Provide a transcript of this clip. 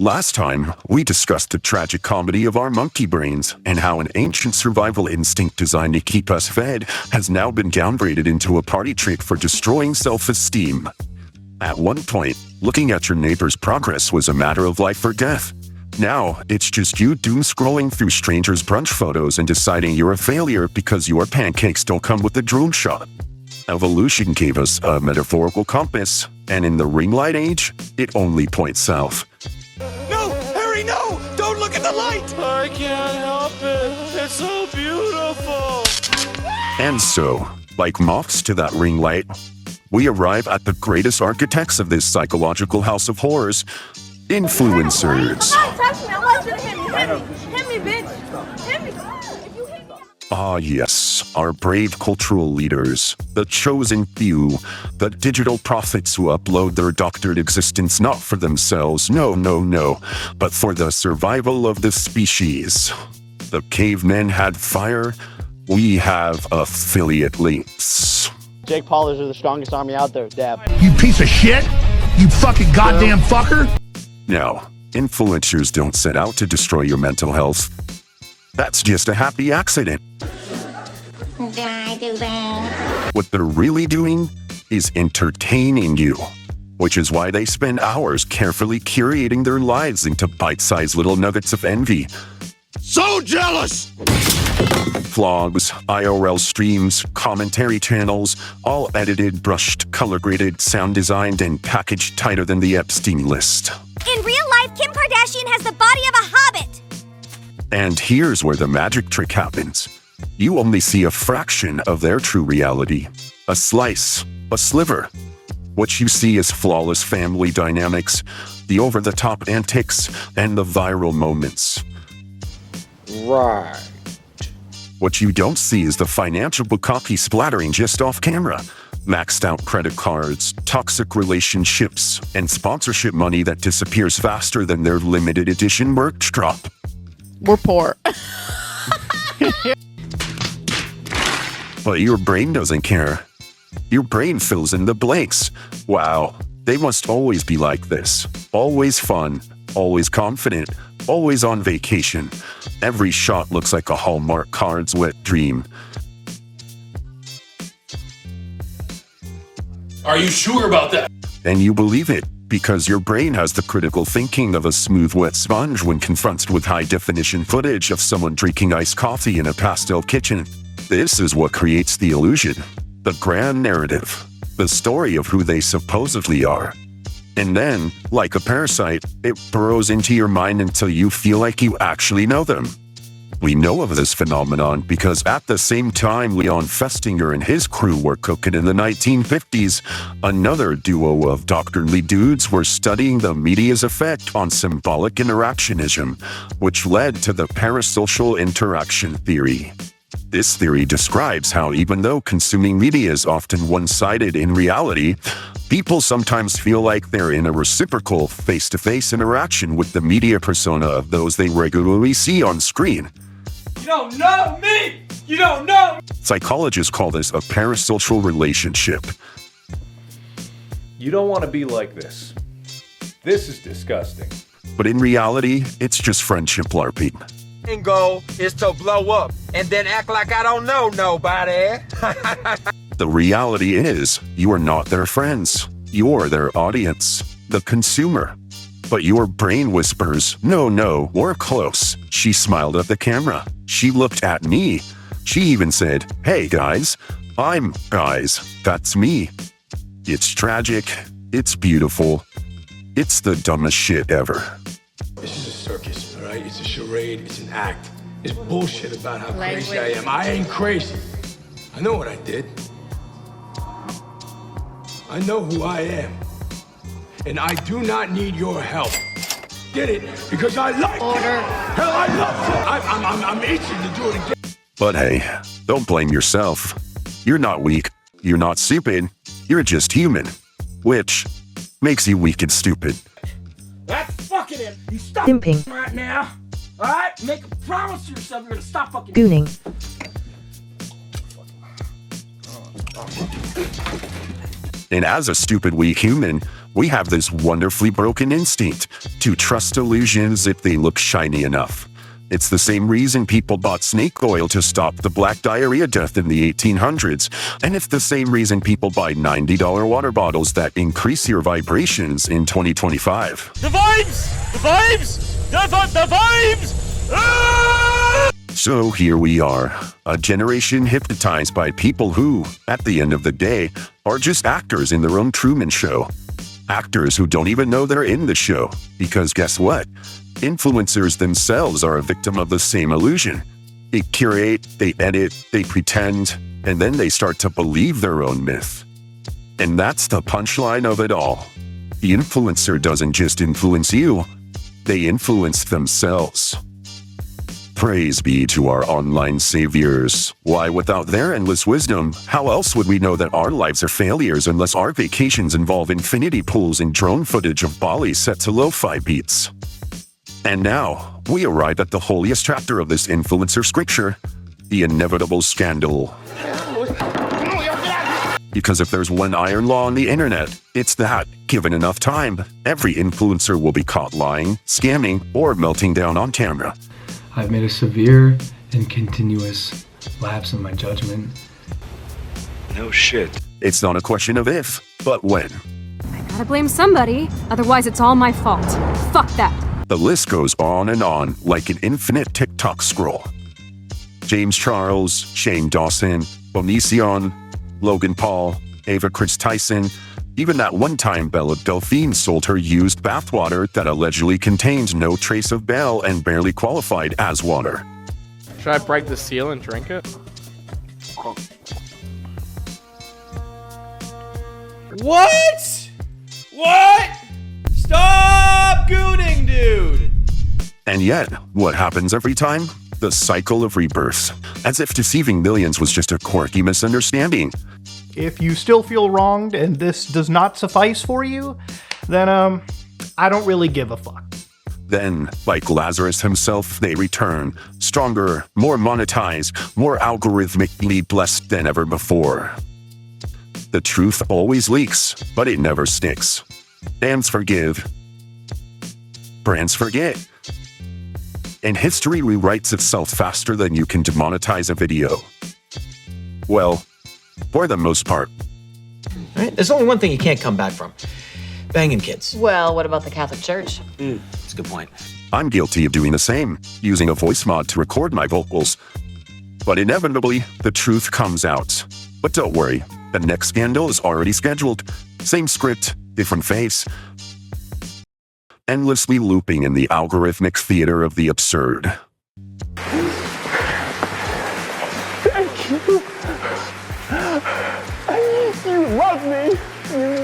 Last time, we discussed the tragic comedy of our monkey brains and how an ancient survival instinct designed to keep us fed has now been downgraded into a party trick for destroying self-esteem. At one point, looking at your neighbor's progress was a matter of life or death. Now, it's just you doom-scrolling through strangers' brunch photos and deciding you're a failure because your pancakes don't come with a drone shot. Evolution gave us a metaphorical compass, and in the ring light age, it only points south. No! Harry, no! Don't look at the light! I can't help it. It's so beautiful. And so, like moths to that ring light, we arrive at the greatest architects of this psychological house of horrors, influencers. Come on, touch me. I want you to hit me. Hit me, bitch. Hit me. If you hit me. Ah yes, our brave cultural leaders, the chosen few, the digital prophets who upload their doctored existence not for themselves, no, but for the survival of the species. The cavemen had fire, we have affiliate links. Jake Paulers are the strongest army out there, Dab. You piece of shit! You fucking goddamn fucker! Now, influencers don't set out to destroy your mental health. That's just a happy accident. Did I do that? What they're really doing is entertaining you, which is why they spend hours carefully curating their lives into bite-sized little nuggets of envy. So jealous! Vlogs, IRL streams, commentary channels, all edited, brushed, color-graded, sound-designed, and packaged tighter than the Epstein list. In real life, Kim Kardashian has the body of a hobbit. And here's where the magic trick happens. You only see a fraction of their true reality. A slice, a sliver. What you see is flawless family dynamics, the over-the-top antics, and the viral moments. Right. What you don't see is the financial bukkake splattering just off camera. Maxed out credit cards, toxic relationships, and sponsorship money that disappears faster than their limited edition merch drop. We're poor. But your brain doesn't care. Your brain fills in the blanks. Wow, they must always be like this. Always fun, always confident, always on vacation. Every shot looks like a Hallmark card's wet dream. Are you sure about that? And you believe it, because your brain has the critical thinking of a smooth, wet sponge when confronted with high-definition footage of someone drinking iced coffee in a pastel kitchen. This is what creates the illusion, the grand narrative, the story of who they supposedly are. And then, like a parasite, it burrows into your mind until you feel like you actually know them. We know of this phenomenon because at the same time Leon Festinger and his crew were cooking in the 1950s, another duo of doctorly dudes were studying the media's effect on symbolic interactionism, which led to the parasocial interaction theory. This theory describes how even though consuming media is often one-sided in reality, people sometimes feel like they're in a reciprocal face-to-face interaction with the media persona of those they regularly see on screen. You don't know me! You don't know me! Psychologists call this a parasocial relationship. You don't want to be like this. This is disgusting. But in reality, it's just friendship LARPing. Main goal is to blow up and then act like I don't know nobody. The reality is, you are not their friends. You're their audience, the consumer. But your brain whispers, no, we're close. She smiled at the camera. She looked at me. She even said, hey guys, I'm guys. That's me. It's tragic. It's beautiful. It's the dumbest shit ever. This is a circus, all right? It's a charade. It's an act. It's bullshit about how crazy I am. I ain't crazy. I know what I did. I know who I am. And I do not need your help. Did it because I like it. Hell, I love it. I'm itching to do it again. But hey, don't blame yourself. You're not weak. You're not stupid. You're just human. Which makes you weak and stupid. That's fucking it! You stop Simping. right now! Alright? Make a promise to yourself you're gonna stop fucking Gooning. And as a stupid weak human, we have this wonderfully broken instinct to trust illusions if they look shiny enough. It's the same reason people bought snake oil to stop the black diarrhea death in the 1800s, and it's the same reason people buy $90 water bottles that increase your vibrations in 2025. The vibes! The vibes! The vibes! Ah! So here we are, a generation hypnotized by people who, at the end of the day, are just actors in their own Truman Show. Actors who don't even know they're in the show, because guess what? Influencers themselves are a victim of the same illusion. They curate, they edit, they pretend, and then they start to believe their own myth. And that's the punchline of it all. The influencer doesn't just influence you, they influence themselves. Praise be to our online saviors. Why, without their endless wisdom, how else would we know that our lives are failures unless our vacations involve infinity pools and drone footage of Bali set to lo-fi beats? And now, we arrive at the holiest chapter of this influencer scripture, the inevitable scandal. Because if there's one iron law on the internet, it's that, given enough time, every influencer will be caught lying, scamming, or melting down on camera. I've made a severe and continuous lapse in my judgment. No shit. It's not a question of if, but when. I gotta blame somebody, otherwise it's all my fault. Fuck that. The list goes on and on like an infinite TikTok scroll. James Charles, Shane Dawson, Onision, Logan Paul, Ava Chris Tyson, even that one-time Belle Delphine sold her used bathwater that allegedly contained no trace of Belle and barely qualified as water. Should I break the seal and drink it? What? What? Stop gooning, dude! And yet, what happens every time? The cycle of rebirth. As if deceiving millions was just a quirky misunderstanding. If you still feel wronged and this does not suffice for you, then, I don't really give a fuck. Then, like Lazarus himself, they return, stronger, more monetized, more algorithmically blessed than ever before. The truth always leaks, but it never sticks. Fans forgive. Brands forget. And history rewrites itself faster than you can demonetize a video. Well, for the most part. Right? There's only one thing you can't come back from. Banging kids. Well, what about the Catholic Church? That's a good point. I'm guilty of doing the same, using a voice mod to record my vocals. But inevitably, the truth comes out. But don't worry, the next scandal is already scheduled. Same script, different face. Endlessly looping in the algorithmic theater of the absurd. Thank you. You love me. You